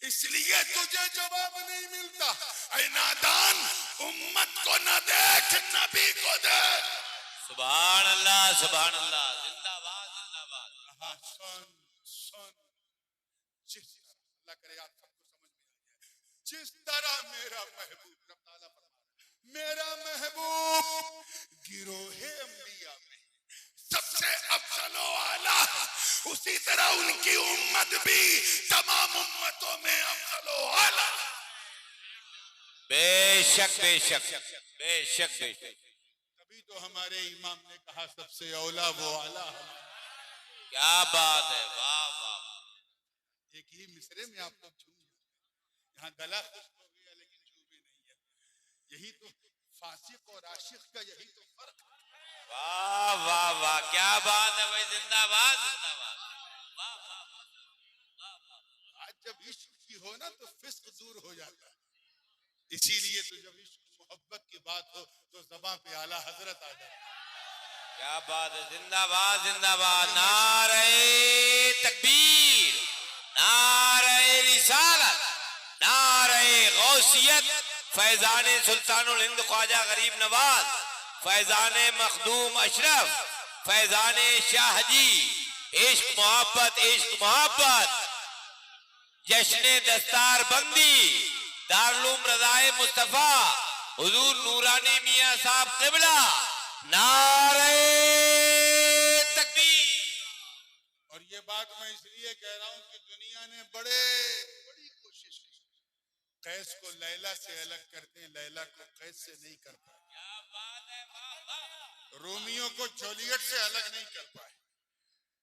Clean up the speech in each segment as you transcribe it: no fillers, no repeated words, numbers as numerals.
इसलिए तुझे जवाब नहीं मिलता। ऐ नादान, उम्मत को न देख, नबी को देख। सुभान अल्लाह, सुभान अल्लाह, जिंदाबाद जिंदाबाद। हाँ, सुन सुन, जिस तरह अल्लाह करे आप सबको समझ में आ जाए, जिस तरह मेरा महबूब रब ताला फरमा रहा है, मेरा महबूब गिरोहे अंबिया में सबसे अफजल व आला, उसी तरह उनकी उम्मत भी तमाम उम्मतों में अफजल व आला। बेशक बेशक बेशक बेशक। तभी तो हमारे इमाम ने कहा सबसे औला वो आला। क्या बात है, वाह वाह। एक ही मिसरे में आप लोग झूम जाते, यहाँ गला खुश हो गया लेकिन झूमे नहीं है। यही तो फासिक और आशिक का यही तो फर्क है। वाह वाह वाह, क्या बात है भाई, जिंदाबाद जिंदाबाद, वाह वाह वाह। आज जब इश्क की हो ना तो फिस्क दूर हो जाता है। इसीलिए तो जब इश्क मोहब्बत की बात हो तो ज़बान पे आला हजरत आ जाता है। क्या बात है, जिंदाबाद जिंदाबाद। नारे तकबीर, नारे रिसालत, नारे गौसियत, फैजाने सुल्तानुल हिंद ख्वाजा गरीब नवाज, फैजाने मखदूम अशरफ, फैजाने शाहजी, इश्क मोहब्बत, इश्क मोहब्बत, जश्ने दस्तार बंदी, दारुल रज़ाए मुस्तफा, हुजूर नूरानी मियां साहब क़िबला, नारे तकबीर। और ये बात मैं इसलिए कह रहा हूं कि दुनिया ने बड़ी कोशिश की, कैस को लैला से अलग करते हैं, लैला को कैस से नहीं कर पाए। क्या बात है, वाह वाह। रोमियो को जूलियट से अलग नहीं कर पाए,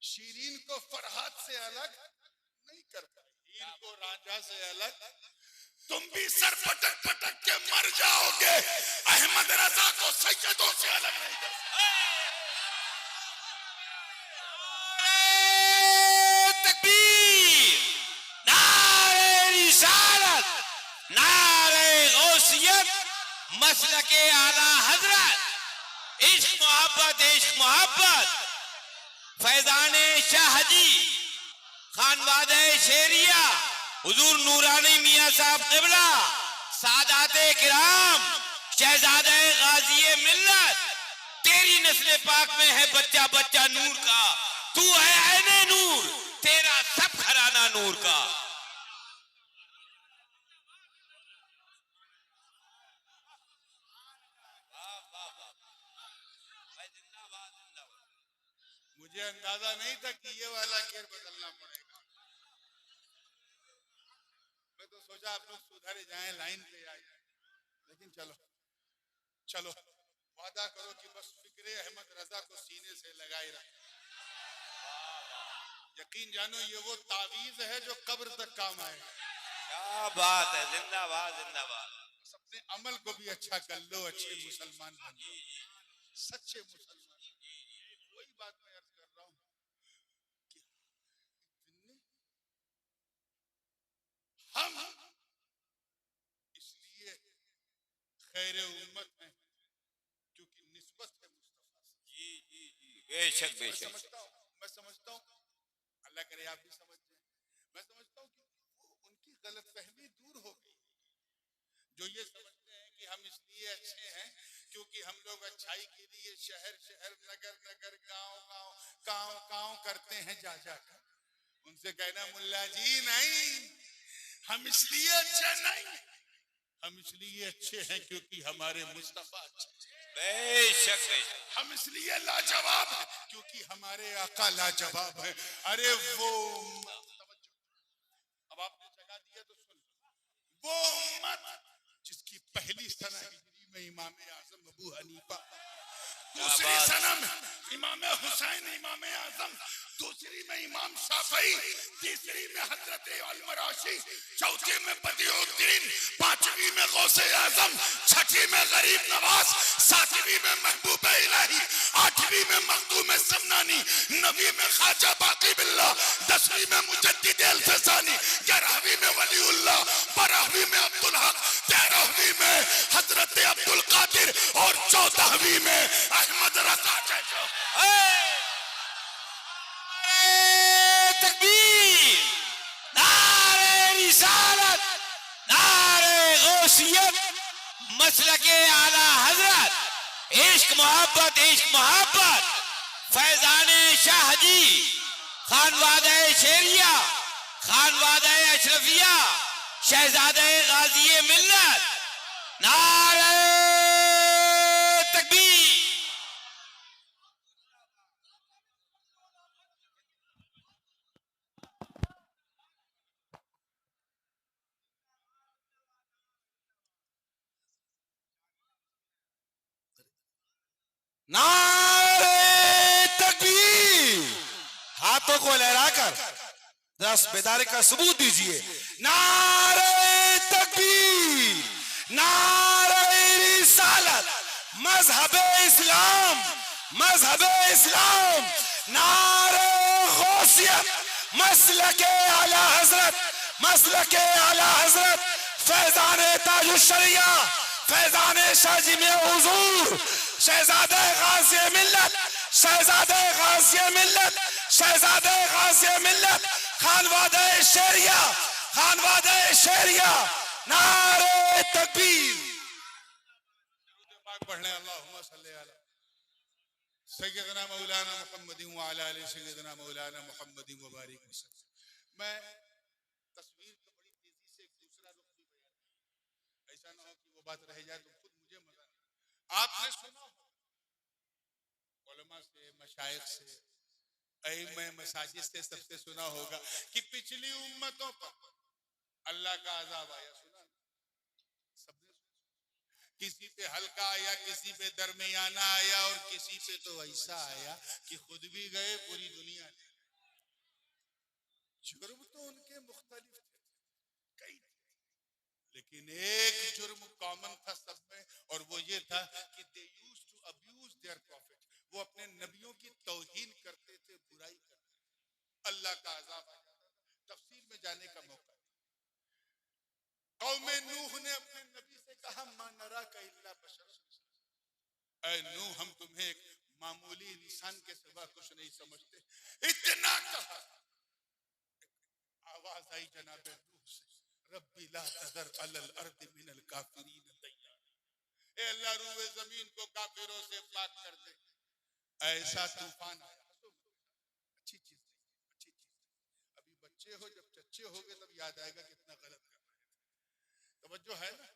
शीरीन को फरहाद से अलग नहीं कर पाए, हीर को रांझा से अलग। तुम भी सर पटक पटक के मर जाओगे, अहमद रजा को सैयदों से अलग नहीं कर सकते। तकबीर, नारे रिसालत, नारे गौसियत, मसलके आला हजरत, इश्क मोहब्बत, इश्क मोहब्बत, फैजाने शाहजी, खानवादे शेरिया, हुजूर नूरानी मियां साहब क़िबला, सादाते किराम, शहजादे गाज़ी मिल्लत, तेरी नस्ल पाक में है बच्चा बच्चा नूर का, तू है ऐने नूर, तेरा सब घराना नूर का। मुझे अंदाजा नहीं था कि ये वाला खेल बदलना पड़ेगा। मैं तो सोचा आप लोग सुधर जाएं, लाइन पे आ जाएं, लेकिन चलो चलो, वादा करो कि बस फिक्रे अहमद रजा को सीने से लगाए रखें। यकीन जानो ये वो तावीज है जो कब्र तक काम आएगा। क्या बात है, जिंदाबाद जिंदाबाद। बस अपने अमल को भी अच्छा कर लो, अच्छे मुसलमान बन लो, सच्चे मुसलमान। वही बात मैं अर्ज कर रहा हूँ कि हम इसलिए खैर उम्मत हैं क्योंकि निस्बत है मुस्तफा से। जी जी जी, बेशक बेशक। मैं समझता हूँ अल्लाह करे आप भी समझ जाए। मैं समझता हूँ कि वो उनकी गलतफहमी दूर हो गई, जो ये समझते हैं कि हम इसलिए अच्छे हैं क्योंकि हम लोग अच्छाई के लिए शहर शहर नगर नगर गांव गांव गांव गांव करते हैं जा जाकर। उनसे कहना मुल्ला जी नहीं, हम इसलिए अच्छे नहीं, हम इसलिए अच्छे हैं क्योंकि हमारे मुस्तफा अच्छे हैं। बेशक बेशक। हम इसलिए लाजवाब हैं क्योंकि हमारे आका लाजवाब हैं। अरे वो अब आपने जगह दिया तो सुन, वो उम्मत जिसकी पहली सना हिजरी में इमाम आजम अबू हनीफा, दूसरी सना में इमाम हुसैन इमाम आजम, दूसरी में इमाम शाफई, तीसरी में हजरत अल-मराशी, चौथी में बदिउद्दीन, पांचवी में गौसे आजम, छठी में गरीब नवाज, सातवीं में महबूब इलाही, आठवीं में मखदूम समनानी, नवीं में ख्वाजा बाकी बिल्ला, दसवीं में मुजद्दिद अल-फसानी, ग्यारहवीं में वलीउल्लाह, बारहवीं में अब्दुल हक, तेरहवीं में हजरत अब्दुल कादिर और चौदहवीं में अहमद रजा। तकबीर, नारे रिसालत, गौसियत, मसलके आला हजरत, इश्क मोहब्बत, फैजाने शाहजी, खानवादे शेरिया, खानवादे अशरफिया, शहजादे गाजी मिल्लत, नारे तकबीर। नारे तकबीर। हाथों को लहराकर दस बेदारी का सबूत दीजिए। नारे तकबीर, नारे रिसालत, मजहबे इस्लाम, मजहबे इस्लाम, नारे गौसियत, मसलके आला हजरत, मसलके आला हजरत, फैजाने ताजुश्शरिया, फैजाने शाहजी में हुजूर, शहजादे गाजी मिल्लत, शहजादे गाजी मिल्लत, शहजादे गाजी मिल्लत, खानवादे शेरिया, खानवादे शेरिया, नारे तकबीर। पढ़ने अल्लाहुम्मा सल्ली अला सय्यदना मौलाना मुहम्मदिन व अला आलि सय्यदना मौलाना मुहम्मदिन व बारिक वसल्लम। मैं तस्वीर को बड़ी तेजी से एक दूसरा रुख भी बयान करूं, ऐसा ना हो कि वो बात रह जाए तो खुद मुझे मजा नहीं। आपने सुना हो उलमा से, मशाइख से, अइम्मा मसाजिद से सबसे सुना होगा कि पिछली उम्मतों पर अल्लाह का अजाब आया। सुना सबने सुना। किसी पे हल्का आया, किसी पे दरमियाना आया और किसी पे तो ऐसा आया कि खुद भी गए, पूरी दुनिया ने। जुर्म तो उनके मुख्तलिफ थे, कई थे, लेकिन एक जुर्म कॉमन था सब में, और वो ये था कि they used to abuse their profit. वो अपने नबियों की तौहीन करते थे, बुराई करते थे। अल्लाह का अजाब आ जाता था। तफसीर में जाने का मौका नहीं। कौमे नूह ने अपने नबी से कहा, मा नरा का इल्ला बशर, ऐ नूह हम तुम्हें एक मामूली इंसान के सिवा कुछ नहीं समझते। इतना कहा, आवाज आई जनाब नूह से, रब्बी ला तज़र अलल अर्द मिनल काफिरीन दय्यारा। ए अल्लाह रूए जमीन को काफिरों से पाक कर दे। ऐसा तूफान आया। अच्छी चीज, अच्छी चीज। अभी बच्चे हो, जब चच्चे होगे तब याद आएगा कितना गलत कर रहे थे। तवज्जो है ना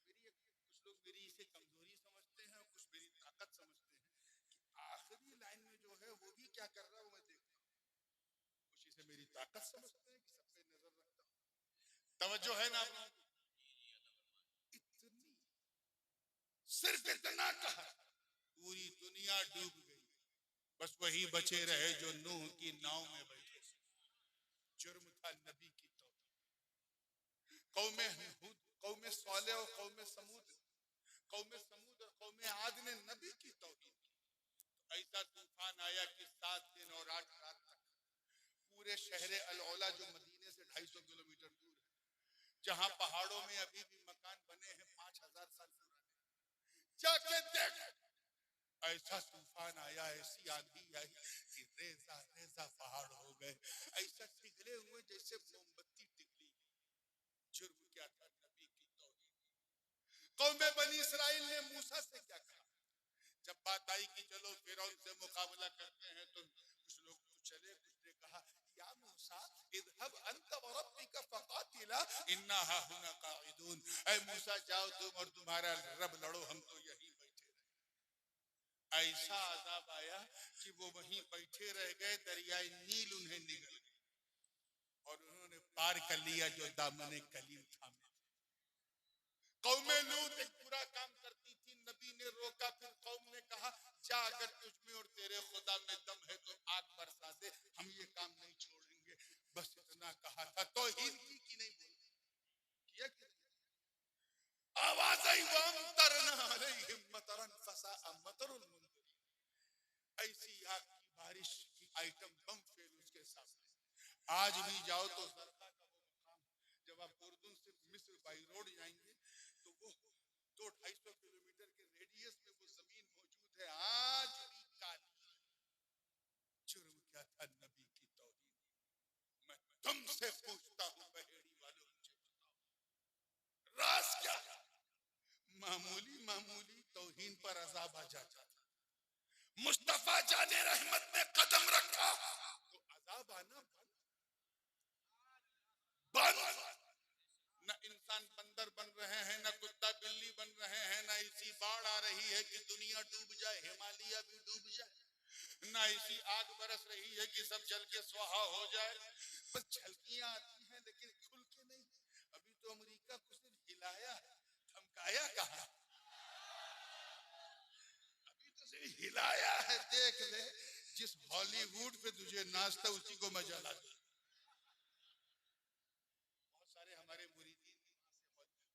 मेरी? कुछ लोग मेरी इसे कमजोरी समझते हैं और कुछ मेरी ताकत समझते हैं कि आखिरी लाइन में जो है वो भी क्या कर रहा है वो मैं देखता हूँ। कुछ इसे मेरी ताकत समझते हैं कि सब पे नजर रखता हूँ। तवज्जो है ना आप लोगों को? इतनी, सिर्फ इतना कहा, पूरी दुनिया डूब गई, बस वही बचे रहे जो नूह की नाव में बैठे। जुर्म था नबी की तौहीन। कौमे हूद, कौमे सालेह और कौमे समूद, कौमे समूद और कौमे आद ने नबी की तौहीन की। तो ऐसा तूफान आया कि 7 दिन और 8 रात तक पूरे शहर अल-औला, जो मदीने से 250 किलोमीटर दूर है, जहां पहाड़ों में अभी भी मकान बने हैं 5000 साल पुराने, जाके देख। ऐसा तूफान आया, ऐसी आंधी आई कि रेजा रेजा पहाड़ हो गए, ऐसा पिघले हुए जैसे मोमबत्ती पिघली। जुर्म क्या था? नबी की तौहीन। कौमे बनी इस्राइल ने मूसा से क्या कहा? जब बात आई कि चलो फिरौन से मुकाबला करते हैं, तो कुछ लोग तो चले, कुछ ने कहा, या मूसा इज़हब अंत व रब्बिका फक़ातिला इन्ना हाहुना काइदून। ऐ मूसा जाओ तुम और तुम्हारा रब लड़ो, हम तो यहीं बैठे रहे। ऐसा अजाब आया कि वो वहीं बैठे रह गए, दरियाए नील उन्हें निगल गई और उन्होंने पार कर लिया जो दामने कलीम थामे। कौमे लूत एक बुरा काम करती थी, नबी ने रोका, फिर कौम ने कहा, जा अगर तुझ में और तेरे खुदा में दम है तो आग बरसा दे, हम ये काम नहीं छोड़ेंगे। बस इतना कहा था। तौहीन की कि नहीं बोली? किया कि नहीं? आवाज आई, वअमतरना अलैहिम मतरन फसाअ मतरुल मुनज़िरीन। ऐसी आग की बारिश की आइटम बम फेल उसके सामने। आज भी जाओ तो जरका का वो मकाम, जब आप उर्दू से मिस्र बाई रोड जाएंगे तो वो 200-250 किलोमीटर के रेडियस में वो जमीन मौजूद है, आज भी काली। जुर्म क्या था? नबी की तौहीन। मैं तुमसे पूछता हूँ बहेड़ी वालों, मुझे बताओ राज क्या है? बंद। न इंसान बंदर बन रहे हैं, न कुत्ता बिल्ली बन रहे हैं, न ऐसी बाढ़ आ रही है कि दुनिया डूब जाए, हिमालय भी डूब जाए, न ऐसी आग बरस रही है कि सब जल के स्वाहा हो जाए। बस झलकियां आती हैं लेकिन खुल के नहीं। अभी तो अमेरिका को सिर्फ हिलाया है, धमकाया कहा। अभी तो सिर्फ हिलाया है। देख ले, जिस हॉलीवुड पे तुझे नाचता उसी को मजा लाता। बहुत सारे हमारे मुरीदीन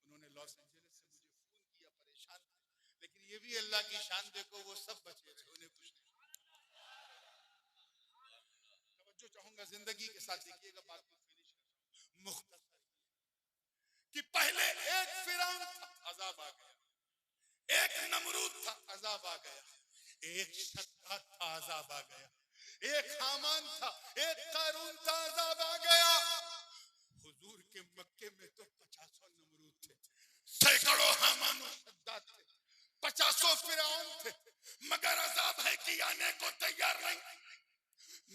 उन्होंने लॉस एंजलिस से मुझे फोन किया, परेशान थे, लेकिन ये भी अल्लाह की शान, देखो वो सब बचे रहे, उन्हें कुछ नहीं। तवज्जो चाहूंगा, जिंदगी के साथ देखिएगा, बात को फिनिश कर मुख्तसर कि पहले एक फिरौन था, अजाब आ गया। एक नमरूद था, अजाब आ गया। एक शद्दाद था, अजाब आ गया। एक हामान था, एक कारून था, अजाब आ गया। हुजूर के मक्के में तो 50 नमरूद थे, सैकड़ों हामान और शद्दाद थे, 50 फिरौन थे, मगर अजाब है कि आने को तैयार नहीं।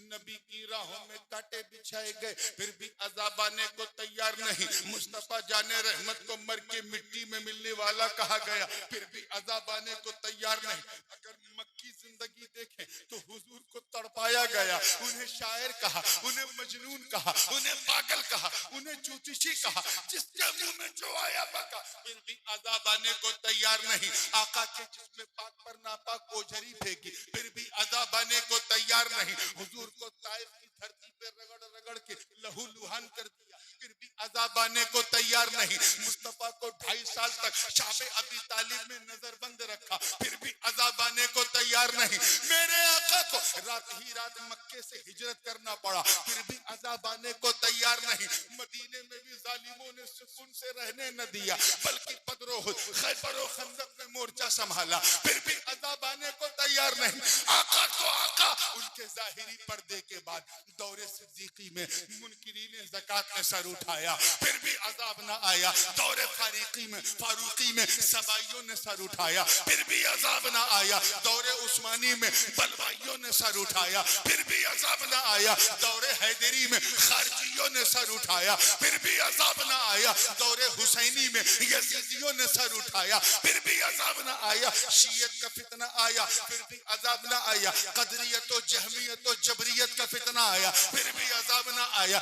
नबी की राहों में कांटे बिछाए गए, फिर भी अजाब आने को तैयार नहीं। मुस्तफा जाने रहमत को मर के मिट्टी में मिलने वाला कहा गया, फिर भी अजाब आने को तैयार नहीं। अगर मक्की जिंदगी देखें तो हुजूर को तड़पाया गया, उन्हें शायर कहा, उन्हें मजनून कहा, उन्हें पागल कहा, उन्हें ज्योतिषी कहा, जिसके मुंह में जो आया बका, फिर भी अजाब आने को तैयार नहीं। आका के जिसमें पाक पर नापाक ओझरी फेंकी, फिर भी अजाब आने को तैयार नहीं। हुजूर को ताइफ की धरती पे रगड़ रगड़ के लहू लुहान कर दिया, फिर भी अजाब आने को तैयार नहीं। मुस्तफा को 2.5 साल तक शाबे अबी तालिब में नजरबंद रखा, फिर भी अजाब आने को तैयार नहीं। मेरे आका को रात ही रात मक्के से हिजरत करना पड़ा, फिर भी अजाब आने को तैयार नहीं। मदीने में भी जालिमों ने सुकून से रहने न दिया, बल्कि बदरो खैबर और खंदक में मोर्चा संभाला, फिर भी अजाब आने को तैयार नहीं। आका तो आका, उनके जाहिरी पर्दे के बाद दौरे सिद्दीकी में मुनकिरीन ज़कात ने सर उठाया, फिर भी अजाब न आया। दौरे फारूकी में सबाइयों ने सर उठाया, फिर भी अजाब न आया। दौरे उस्मानी में बलवाइयों ने सर उठाया, फिर भी अजाब न आया। दौरे हैदरी में खारजियों ने सर उठाया, फिर भी अजाब न आया। दौरे हुसैनी में यजीदियों ने सर उठाया, फिर भी अजाब न आया। शियत का फितना आया, फिर भी अजाब न आया। कदरियत और जहमियत और जबरियत का फितना आया, फिर भी अजाब न आया।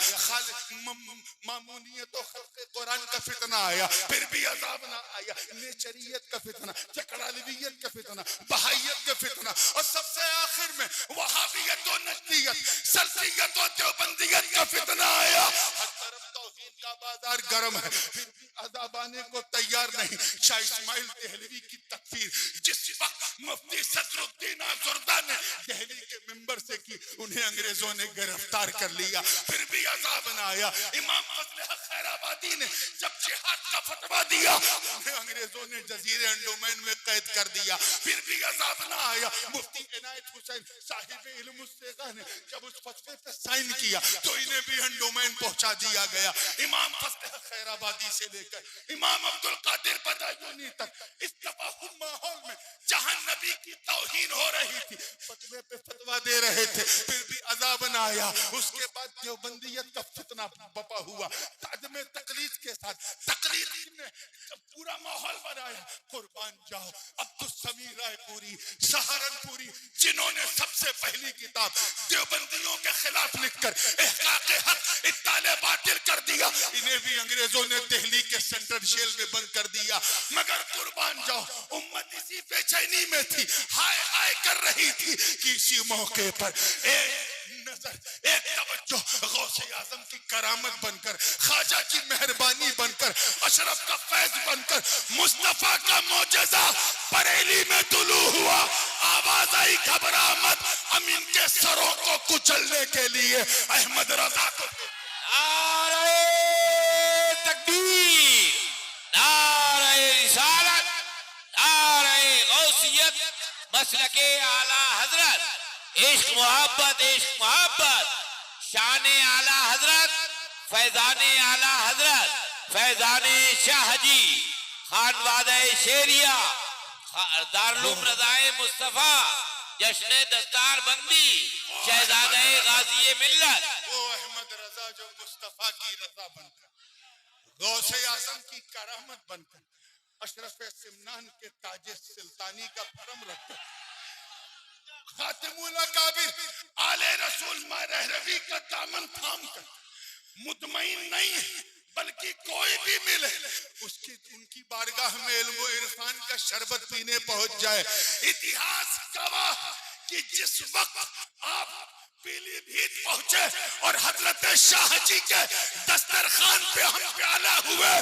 मामूनियत और खल्क़े कुरान का फितना आया, फिर भी अजाब न आया। नेचरियत का फितना, चकड़ालवियत का फितना, बहाइयत का फितना, और सबसे आखिर में वहाबियत और नजदियत, सल्फियत और देवबंदियत का फितना आया। हर तरफ तौहीद का बाजार गर्म है, फिर भी अजाब आने को तैयार नहीं। शाह इस्माइल देहलवी की तकफीर जिस वक्त मुफ्ती सदरुद्दीन आज़ुर्दा ने दिल्ली के मिंबर से की, उन्हें अंग्रेजों ने गिरफ्तार कर लिया, फिर भी अजाब न आया। इमाम फजल हक खैराबादी ने जब जिहाद का फतवा दिया, उन्हें अंग्रेजों ने जजीरे अंडोमैन में कैद कर दिया, फिर भी अजाब न आया। मुफ्ती इनायत हुसैन साहिब इल्म उस्सेगा ने जब उस फतवे पे साइन किया तो इन्हें भी अंडोमैन पहुंचा दिया गया। इमाम फजल हक खैराबादी से लेकर इमाम अब्दुल कादिर बदायूनी तक इस तबाहुम माहौल में जहां नबी की तौहीन हो रही थी, फतवे पे फतवा दे रहे थे, फिर भी अजाब न आया। उसके बाद देवबंदियत का फितना बपा हुआ, तादमे तकलीद के साथ तकलीद ने जब पूरा माहौल बनाया, कुर्बान जाओ अब्दुल समीर रायपुरी सहारनपुरी, जिन्होंने सबसे पहली किताब देवबंदियों के खिलाफ लिखकर इहकाक़े हक इत्ताले बातिल कर दिया, इन्हें भी अंग्रेजों ने दिल्ली के सेंट्रल जेल में बंद कर दिया। मगर कुर्बान जाओ, उम्मत इसी बेचैनी में थी, हाय हाय कर रही थी कि इसी मौके पर एक नजर, एक तवज्जो गौसे आजम की करामत बनकर, ख्वाजा की मेहरबानी बनकर, अशरफ का फैज बनकर, मुस्तफा का मौजज़ा बरेली में तुलू हुआ। आवाज आई घबरा मत, अमीन के सरों को कुचलने के लिए अहमद रजा को। नारे तकबीर, नारे रिसालत, नारे गौसियत, मसलके आला हजरत, इश्क मोहब्बत, शाने आला हजरत, फैजाने आला हजरत, फैजाने शाहजी, खानवादे शेरिया, दारुल रज़ाए मुस्तफा, जश्न दस्तार बंदी, शहजादे गाजी मिल्लत, वो अहमद रजा जो मुस्तफा की रजा बनकर गौसे आजम की करामत बनकर अशरफ सिमनान के ताजे सुल्तानी का भरम रखकर खातिमुल अकाबिर आले रसूल महरवी का दामन थाम कर मुतमईन नहीं बल्कि कोई भी मिले उसकी उनकी बारगाह में इल्म व इरफान का शरबत पीने पहुंच जाए। इतिहास गवाह कि जिस वक्त आप पीलीभीत पहुंचे और हजरत शाह जी के दस्तरखान पे हम प्याला हुए,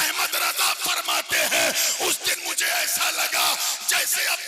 अहमद रजा फरमाते हैं उस दिन मुझे ऐसा लगा जैसे अब